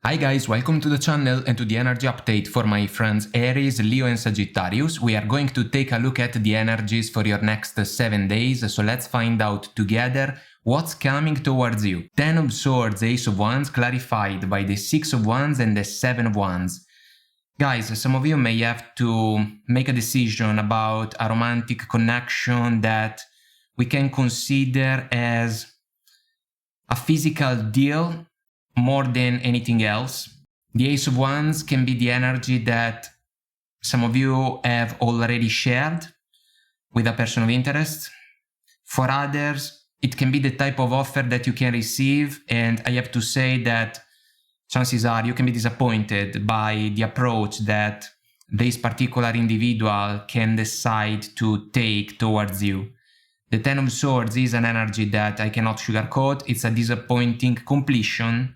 Hi guys, welcome to the channel and to the energy update for my friends Aries, Leo and Sagittarius. We are going to take a look at the energies for your next 7 days, so let's find out together what's coming towards you. 10 of Swords, Ace of Wands clarified by the 6 of Wands and the 7 of Wands. Guys, some of you may have to make a decision about a romantic connection that we can consider as a physical deal more than anything else. The Ace of Wands can be the energy that some of you have already shared with a person of interest. For others, it can be the type of offer that you can receive, and I have to say that chances are you can be disappointed by the approach that this particular individual can decide to take towards you. The 10 of Swords is an energy that I cannot sugarcoat. It's a disappointing completion.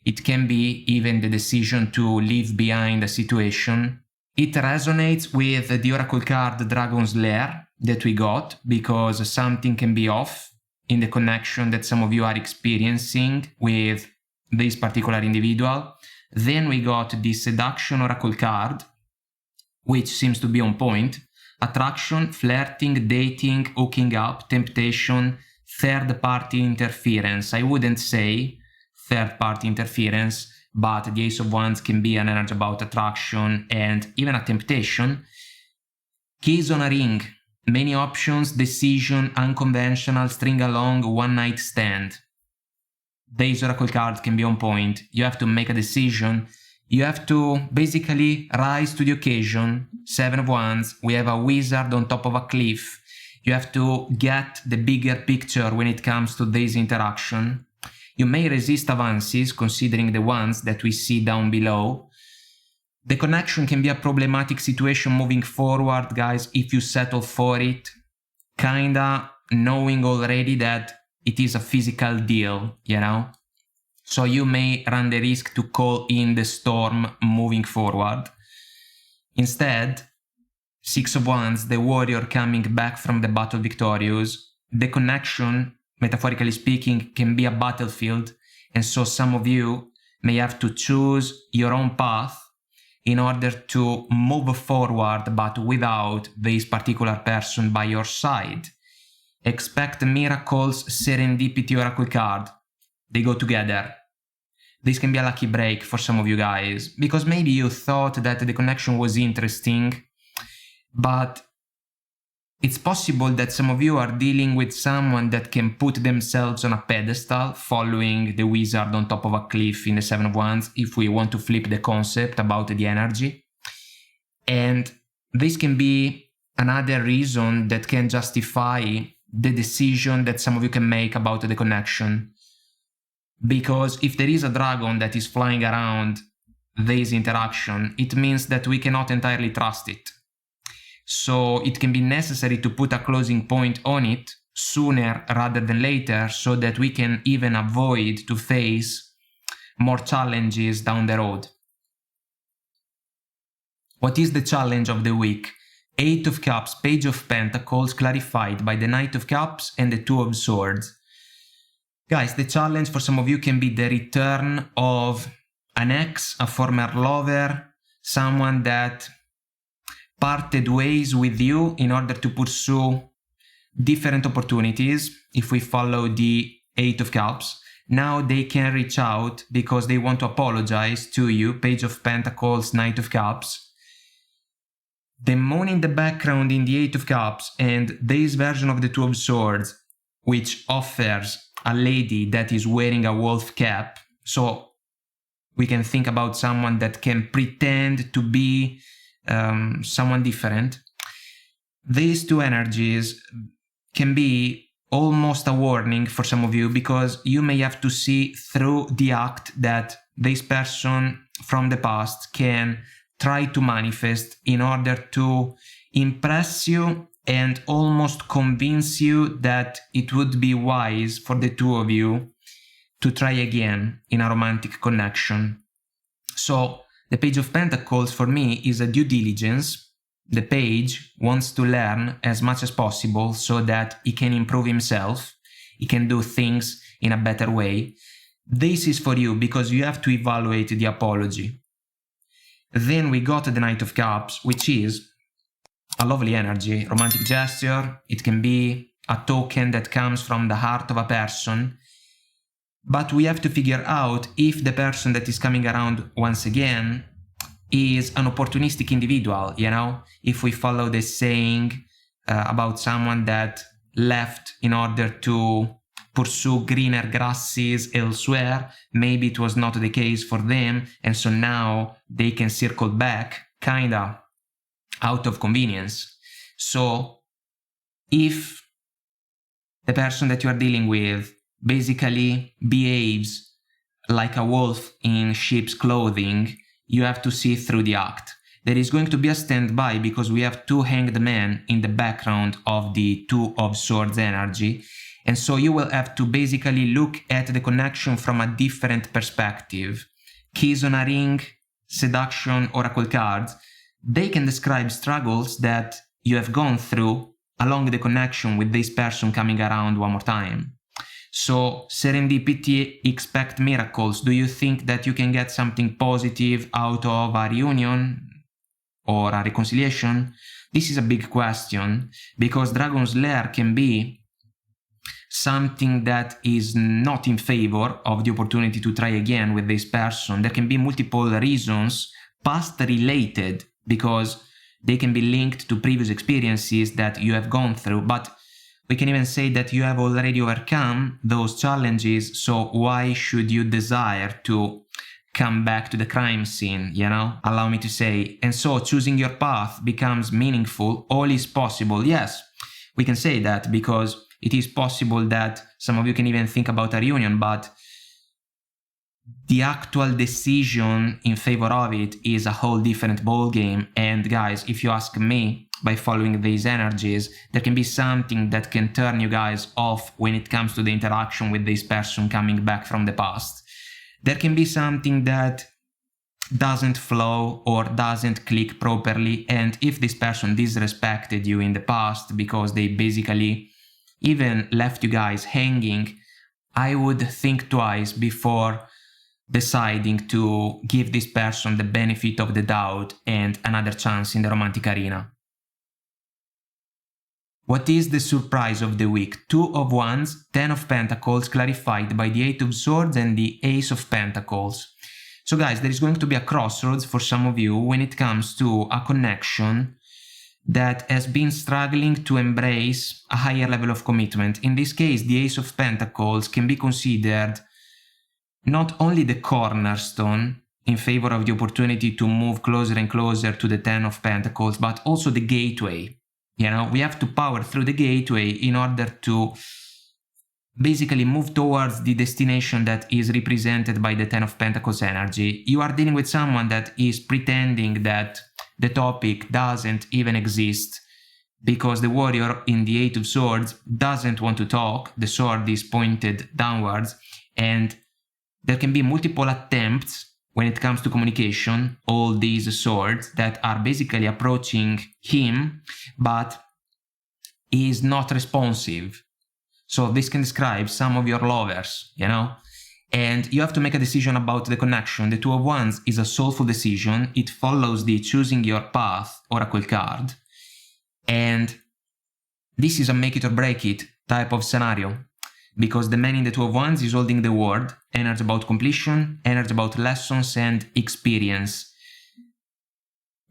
It can be even the decision to leave behind a situation. It resonates with the Oracle card Dragon's Lair that we got, because something can be off in the connection that some of you are experiencing with this particular individual. Then we got the Seduction Oracle card, which seems to be on point. Attraction, flirting, dating, hooking up, temptation, third-party interference. I wouldn't say third-party interference, but the Ace of Wands can be an energy about attraction and even a temptation. Keys on a ring, many options, decision, unconventional, string along, one-night stand. This Oracle card can be on point. You have to make a decision. You have to basically rise to the occasion. 7 of Wands, we have a wizard on top of a cliff. You have to get the bigger picture when it comes to this interaction. You may resist advances, considering the ones that we see down below. The connection can be a problematic situation moving forward, guys, if you settle for it, kinda knowing already that it is a physical deal, you know? So you may run the risk to call in the storm moving forward. Instead, 6 of Wands, the warrior coming back from the battle victorious. The connection, metaphorically speaking, can be a battlefield, and so some of you may have to choose your own path in order to move forward, but without this particular person by your side. Expect miracles, serendipity, Oracle card. They go together. This can be a lucky break for some of you guys, because maybe you thought that the connection was interesting, but it's possible that some of you are dealing with someone that can put themselves on a pedestal, following the wizard on top of a cliff in the 7 of Wands, if we want to flip the concept about the energy. And this can be another reason that can justify the decision that some of you can make about the connection. Because if there is a dragon that is flying around this interaction, it means that we cannot entirely trust it. So it can be necessary to put a closing point on it sooner rather than later, so that we can even avoid to face more challenges down the road. What is the challenge of the week? 8 of Cups, Page of Pentacles clarified by the Knight of Cups and the 2 of Swords. Guys, the challenge for some of you can be the return of an ex, a former lover, someone that parted ways with you in order to pursue different opportunities. If we follow the 8 of Cups, now they can reach out because they want to apologize to you. Page of Pentacles, Knight of Cups. The moon in the background in the 8 of Cups and this version of the 2 of Swords, which offers a lady that is wearing a wolf cap. So we can think about someone that can pretend to be someone different. These two energies can be almost a warning for some of you, because you may have to see through the act that this person from the past can try to manifest in order to impress you and almost convince you that it would be wise for the two of you to try again in a romantic connection. So the Page of Pentacles for me is a due diligence. The page wants to learn as much as possible so that he can improve himself, he can do things in a better way. This is for you because you have to evaluate the apology. Then we got the Knight of Cups, which is a lovely energy, romantic gesture. It can be a token that comes from the heart of a person. But we have to figure out if the person that is coming around once again is an opportunistic individual, you know? If we follow the saying about someone that left in order to pursue greener grasses elsewhere, maybe it was not the case for them, and so now they can circle back, kinda out of convenience. So if the person that you are dealing with basically behaves like a wolf in sheep's clothing, you have to see through the act. There is going to be a standby because we have two hanged men in the background of the Two of Swords energy. And so you will have to basically look at the connection from a different perspective. Keys on a ring, seduction, oracle cards, they can describe struggles that you have gone through along the connection with this person coming around one more time. So serendipity, expect miracles. Do you think that you can get something positive out of a reunion or a reconciliation? This is a big question because Dragon's Lair can be something that is not in favor of the opportunity to try again with this person. There can be multiple reasons, past related, because they can be linked to previous experiences that you have gone through, but we can even say that you have already overcome those challenges, so why should you desire to come back to the crime scene, you know? Allow me to say. And so choosing your path becomes meaningful. All is possible. Yes, we can say that because it is possible that some of you can even think about a reunion, but the actual decision in favor of it is a whole different ballgame. And guys, if you ask me, by following these energies, there can be something that can turn you guys off when it comes to the interaction with this person coming back from the past. There can be something that doesn't flow or doesn't click properly, and if this person disrespected you in the past because they basically even left you guys hanging, I would think twice before deciding to give this person the benefit of the doubt and another chance in the romantic arena. What is the surprise of the week? 2 of Wands, 10 of Pentacles, clarified by the 8 of Swords and the Ace of Pentacles. So guys, there is going to be a crossroads for some of you when it comes to a connection that has been struggling to embrace a higher level of commitment. In this case, the Ace of Pentacles can be considered not only the cornerstone in favor of the opportunity to move closer and closer to the 10 of Pentacles, but also the gateway. You know, we have to power through the gateway in order to basically move towards the destination that is represented by the 10 of Pentacles energy. You are dealing with someone that is pretending that the topic doesn't even exist because the warrior in the 8 of Swords doesn't want to talk. The sword is pointed downwards, and there can be multiple attempts when it comes to communication, all these swords that are basically approaching him, but he is not responsive. So this can describe some of your lovers, you know? And you have to make a decision about the connection. The 2 of Wands is a soulful decision. It follows the choosing your path oracle card. And this is a make it or break it type of scenario, because the man in the 2 of Wands is holding the word, energy about completion, energy about lessons and experience.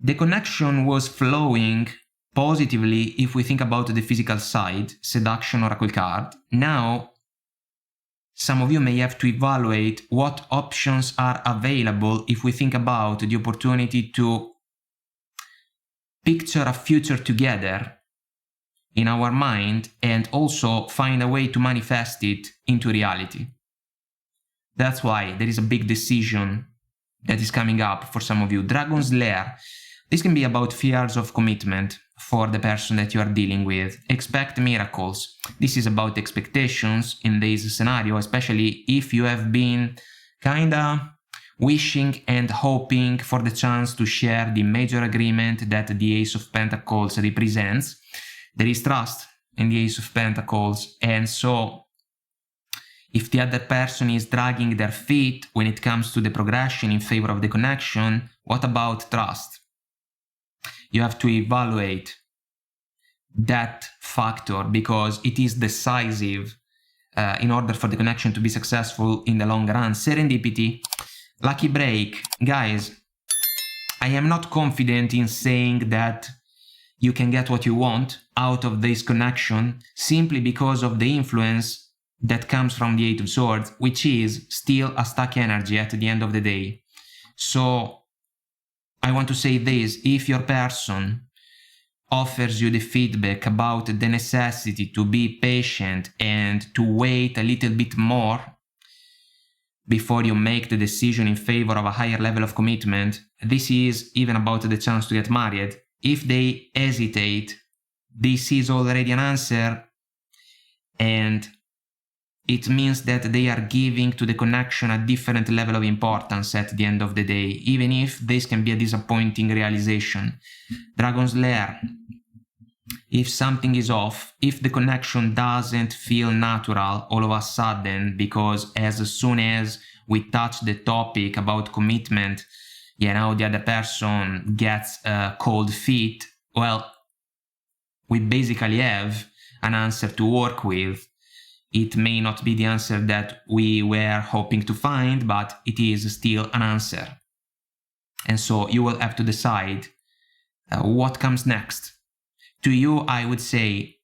The connection was flowing positively if we think about the physical side, seduction oracle card. Now, some of you may have to evaluate what options are available if we think about the opportunity to picture a future together in our mind and also find a way to manifest it into reality. That's why there is a big decision that is coming up for some of you. Dragon's Lair. This can be about fears of commitment for the person that you are dealing with. Expect miracles. This is about expectations in this scenario, especially if you have been kinda wishing and hoping for the chance to share the major agreement that the Ace of Pentacles represents. There is trust in the Ace of Pentacles, and so If the other person is dragging their feet when it comes to the progression in favor of the connection, what about trust? You have to evaluate that factor because it is decisive in order for the connection to be successful in the long run. Serendipity, lucky break. Guys, I am not confident in saying that you can get what you want out of this connection simply because of the influence that comes from the Eight of Swords, which is still a stuck energy at the end of the day. So I want to say this: if your person offers you the feedback about the necessity to be patient and to wait a little bit more before you make the decision in favor of a higher level of commitment, this is even about the chance to get married. If they hesitate, this is already an answer, and it means that they are giving to the connection a different level of importance at the end of the day, even if this can be a disappointing realization. Dragon's Lair. If something is off, if the connection doesn't feel natural all of a sudden, because as soon as we touch the topic about commitment, the other person gets cold feet, well, we basically have an answer to work with. It may not be the answer that we were hoping to find, but it is still an answer. And so you will have to decide what comes next. To you, I would say,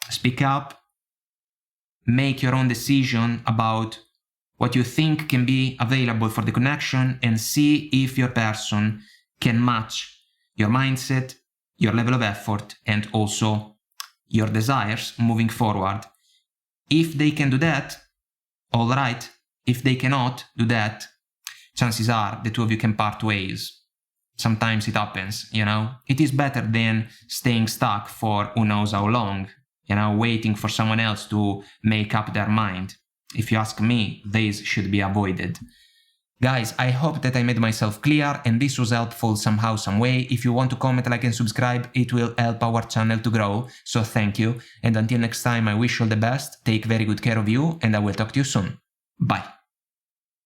speak up, make your own decision about what you think can be available for the connection, and see if your person can match your mindset, your level of effort, and also your desires moving forward. If they can do that, all right. If they cannot do that, chances are the two of you can part ways. Sometimes it happens, It is better than staying stuck for who knows how long, waiting for someone else to make up their mind. If you ask me, these should be avoided. Guys, I hope that I made myself clear and this was helpful somehow, some way. If you want to comment, like and subscribe, it will help our channel to grow. So thank you. And until next time, I wish you all the best. Take very good care of you and I will talk to you soon. Bye.